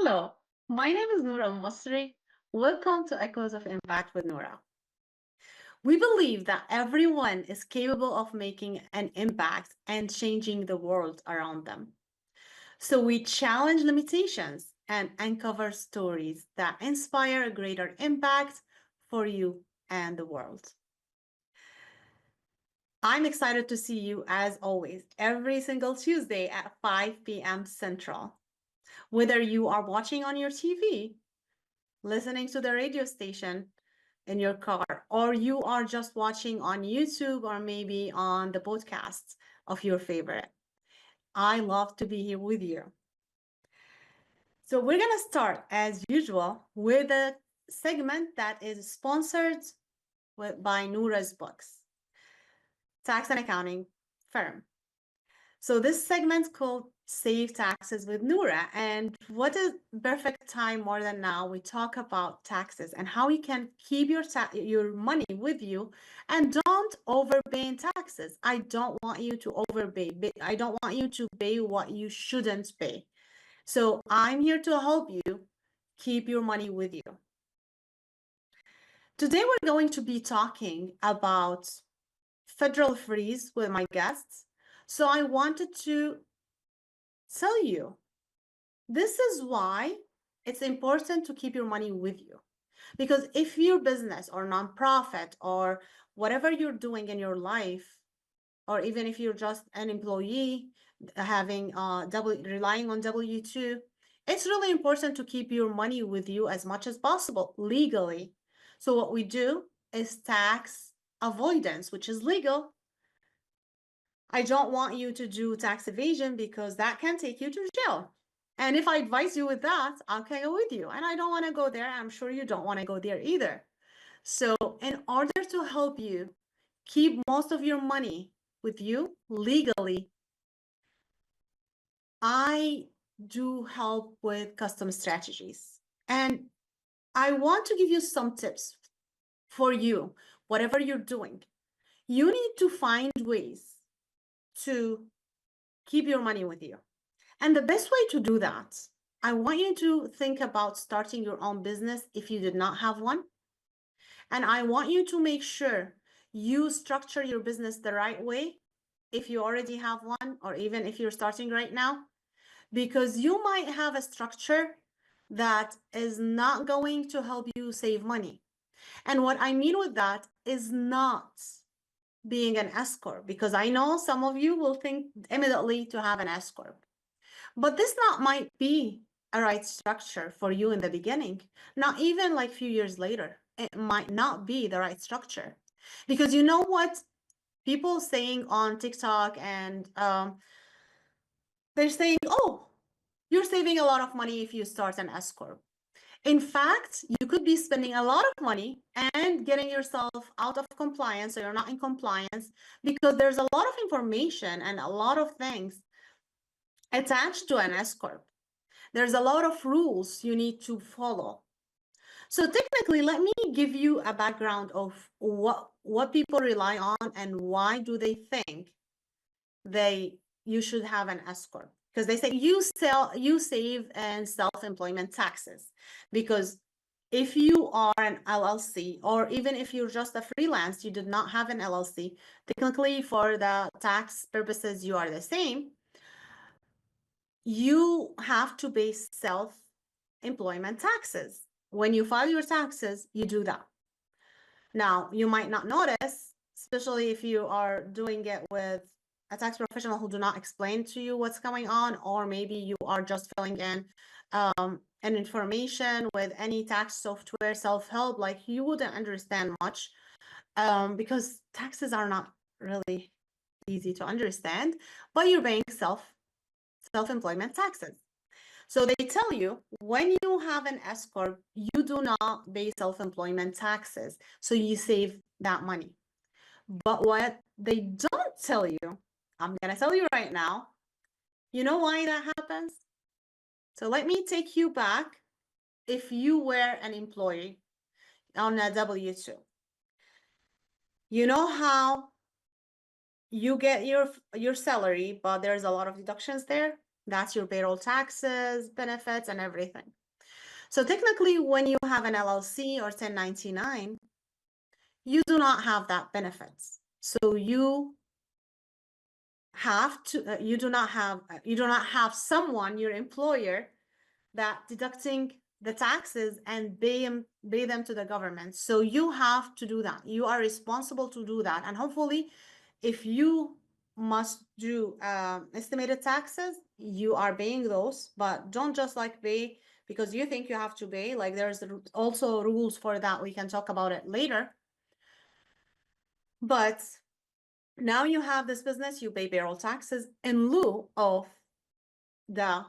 Hello, my name is Noura Masri. Welcome to Echoes of Impact with Noura. We believe that everyone is capable of making an impact and changing the world around them. So we challenge limitations and uncover stories that inspire a greater impact for you and the world. I'm excited to see you as always every single Tuesday at 5 p.m. Central. Whether you are watching on your TV, listening to the radio station in your car, or you are just watching on YouTube or maybe on the podcasts of your favorite. I love to be here with you. So we're going to start as usual with a segment that is sponsored by Noura's Books, tax and accounting firm. So this segment's called Save Taxes with Noura. And what a perfect time more than now. We talk about taxes and how you can keep your money with you and don't overpay in taxes. I don't want you to overpay. I don't want you to pay what you shouldn't pay. So I'm here to help you keep your money with you. Today, we're going to be talking about federal freeze with my guests. So I wanted to tell you, this is why it's important to keep your money with you. Because if your business or nonprofit or whatever you're doing in your life, or even if you're just an employee having relying on W-2, it's really important to keep your money with you as much as possible legally. So what we do is tax avoidance, which is legal. I don't want you to do tax evasion because that can take you to jail. And if I advise you with that, I'll go with you. And I don't want to go there. I'm sure you don't want to go there either. So in order to help you keep most of your money with you legally, I do help with custom strategies. And I want to give you some tips for you, whatever you're doing. You need to find ways to keep your money with you. And the best way to do that, I want you to think about starting your own business if you did not have one. And I want you to make sure you structure your business the right way if you already have one, or even if you're starting right now, because you might have a structure that is not going to help you save money. And what I mean with that is not being an S Corp, because I know some of you will think immediately to have an S Corp. But this might be a right structure for you in the beginning, not even like a few years later. It might not be the right structure, because you know what people saying on TikTok, and they're saying, oh, you're saving a lot of money if you start an S Corp. In fact, you could be spending a lot of money and getting yourself out of compliance, so you're not in compliance, because there's a lot of information and a lot of things attached to an S Corp. There's a lot of rules you need to follow. So technically, let me give you a background of what people rely on and why do they think you should have an S Corp. Because they say you save in self-employment taxes. Because if you are an LLC, or even if you're just a freelance, you did not have an LLC, technically for the tax purposes, you are the same. You have to pay self-employment taxes. When you file your taxes, you do that. Now, you might not notice, especially if you are doing it with a tax professional who do not explain to you what's going on, or maybe you are just filling in an information with any tax software, self-help, like you wouldn't understand much because taxes are not really easy to understand, but you're paying self-employment taxes. So they tell you when you have an S Corp, you do not pay self-employment taxes. So you save that money. But what they don't tell you, I'm going to tell you right now, you know why that happens? So let me take you back. If you were an employee on a W-2, you know how you get your salary, but there's a lot of deductions there? That's your payroll taxes, benefits, and everything. So technically, when you have an LLC or 1099, you do not have that benefits. So you have to, you do not have someone, your employer, that deducting the taxes and pay them to the government. So you have to do that. You are responsible to do that. And hopefully, if you must do estimated taxes, you are paying those, but don't just like pay because you think you have to pay. Like there's also rules for that. We can talk about it later. But now you have this business, you pay payroll taxes in lieu of the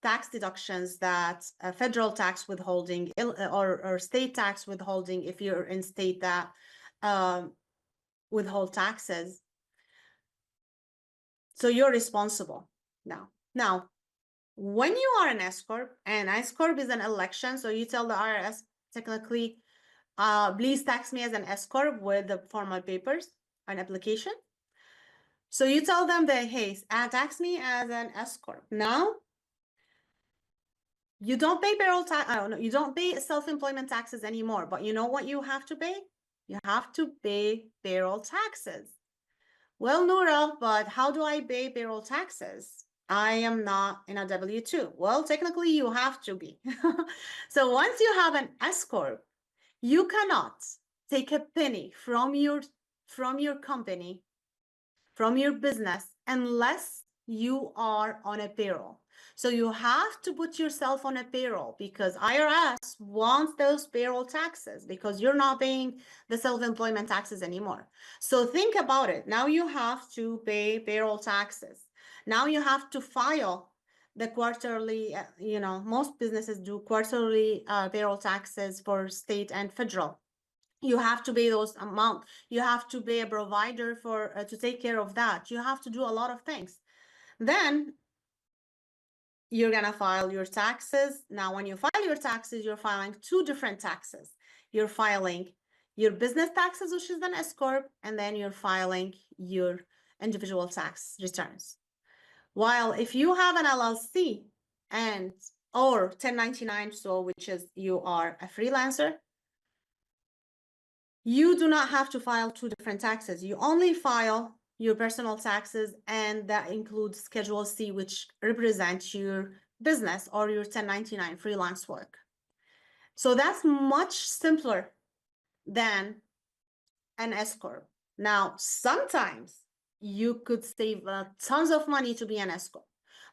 tax deductions that federal tax withholding or state tax withholding, if you're in state that withhold taxes. So you're responsible now. Now, when you are an S Corp, and S Corp is an election, so you tell the IRS technically, please tax me as an S Corp with the formal papers, an application. So you tell them that, hey, tax me as an S Corp. Now, you don't pay payroll tax. I don't know. You don't pay self-employment taxes anymore. But you know what you have to pay? You have to pay payroll taxes. Well, Noura, but how do I pay payroll taxes? I am not in a W-2. Well, technically, you have to be. So once you have an S Corp, you cannot take a penny from your company, from your business, unless you are on a payroll. So you have to put yourself on a payroll because IRS wants those payroll taxes because you're not paying the self-employment taxes anymore. So think about it. Now you have to pay payroll taxes. Now you have to file the quarterly, most businesses do quarterly payroll taxes for state and federal. You have to pay those amount. You have to pay a provider for to take care of that. You have to do a lot of things. Then you're gonna file your taxes. Now, when you file your taxes, you're filing two different taxes. You're filing your business taxes, which is an S Corp, and then you're filing your individual tax returns. While if you have an LLC and or 1099, so which is you are a freelancer, you do not have to file two different taxes. You only file your personal taxes, and that includes Schedule C, which represents your business or your 1099 freelance work. So that's much simpler than an S Corp. Now, sometimes you could save tons of money to be an S Corp,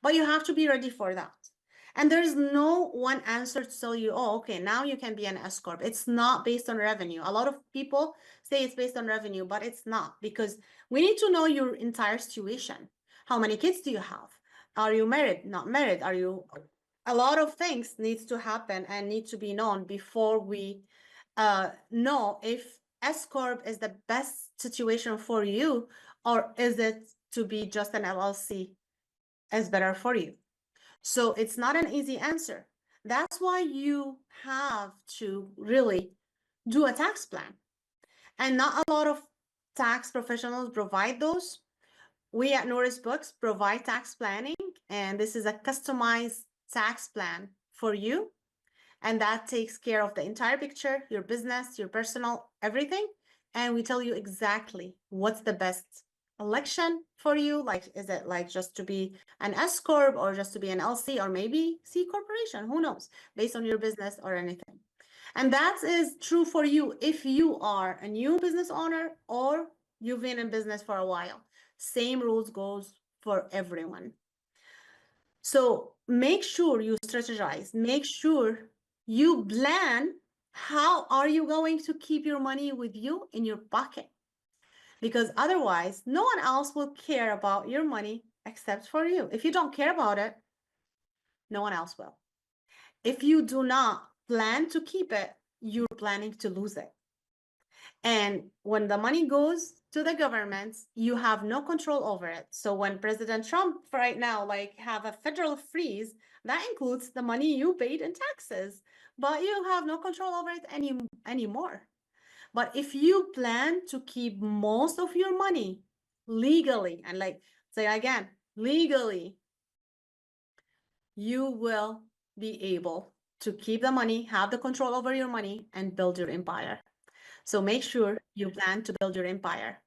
but you have to be ready for that. And there's no one answer to tell you, oh, okay, now you can be an S Corp. It's not based on revenue. A lot of people say it's based on revenue, but it's not, because we need to know your entire situation. How many kids do you have? Are you married? Not married? Are you? A lot of things needs to happen and need to be known before we know if S Corp is the best situation for you, or is it to be just an LLC is better for you. So it's not an easy answer. That's why you have to really do a tax plan. And not a lot of tax professionals provide those. We at Noura's Books provide tax planning, and this is a customized tax plan for you. And that takes care of the entire picture, your business, your personal, everything. And we tell you exactly what's the best election for you. Like, is it like just to be an S Corp or just to be an LC or maybe C Corporation? Who knows, based on your business or anything. And that is true for you if you are a new business owner or you've been in business for a while. Same rules goes for everyone. So make sure you strategize, make sure you plan how are you going to keep your money with you in your pocket, because otherwise no one else will care about your money except for you. If you don't care about it, no one else will. If you do not plan to keep it, you're planning to lose it. And when the money goes to the government, you have no control over it. So when President Trump right now, like, have a federal freeze, that includes the money you paid in taxes, but you have no control over it anymore. But if you plan to keep most of your money legally, and like say again, legally, you will be able to keep the money, have the control over your money, and build your empire. So make sure you plan to build your empire.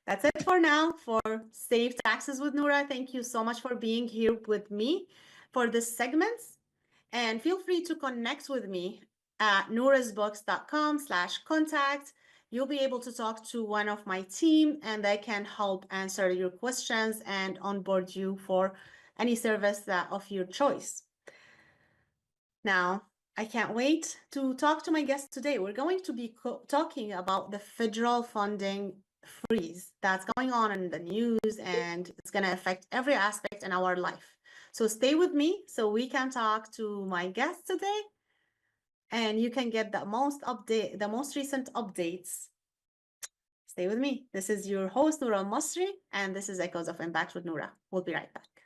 That's it for now for Save Taxes with Noura. Thank you so much for being here with me for this segment. And feel free to connect with me at nourasbooks.com/contact. You'll be able to talk to one of my team and they can help answer your questions and onboard you for any service of your choice. Now, I can't wait to talk to my guest today. We're going to be talking about the federal funding freeze that's going on in the news, and it's going to affect every aspect in our life. So stay with me so we can talk to my guest today, and you can get the most recent updates. Stay with me. This is your host, Noura Masri, and this is Echoes of Impact with Noura. We'll be right back.